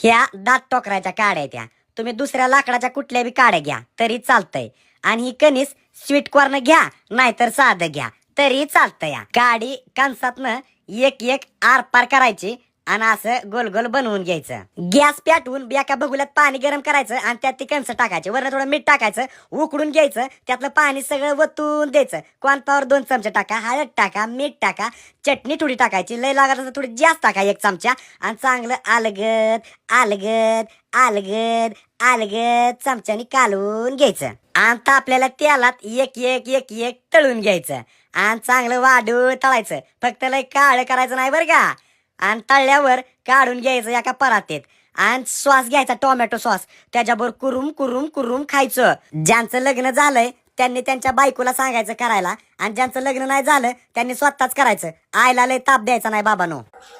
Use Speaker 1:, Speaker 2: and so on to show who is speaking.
Speaker 1: ह्या दात टोकराच्या काड्या त्या तुम्ही दुसऱ्या लाकडाच्या कुठल्या बी काड्या घ्या तरी चालतंय. आणि ही कणीस स्वीट कॉर्न घ्या नाहीतर साधं घ्या तरी चालतंय. काडी कंसातनं एक एक आर पार करायची आणि असं गोल गोल बनवून घ्यायचं. गॅस पेटवून एका बघुल्यात पाणी गरम करायचं आणि त्यात ती कणसं टाकायची. वरनं थोडं मीठ टाकायचं, उकडून घ्यायचं, त्यातलं पाणी सगळं वतून द्यायचं. कॉर्नफ्लॉवर 2 चमचे टाका, हळद टाका, मीठ टाका, चटणी थोडी टाकायची, लय लागत असेल थोडी जास्त टाका 1 चमचा. आणि चांगलं अलगद अलगद अलगद अलगद चमच्याने कालवून घ्यायचं. आणि आपल्याला तेलात एक एक एक एक तळून घ्यायचं आणि चांगलं वाढून तळायचं. फक्त लय काळं करायचं नाही बरं का. आणि तळल्यावर काढून घ्यायचं एका परातीत आणि सॉस घ्यायचा, टोमॅटो सॉस, त्याच्याबरोबर कुरुम कुरुम कुरुम खायचं. ज्यांचं लग्न झालंय त्यांनी त्यांच्या बायकोला सांगायचं करायला, आणि ज्यांचं लग्न नाही झालं त्यांनी स्वतःच करायचं. आईला लय ताप द्यायचा नाही बाबांनो.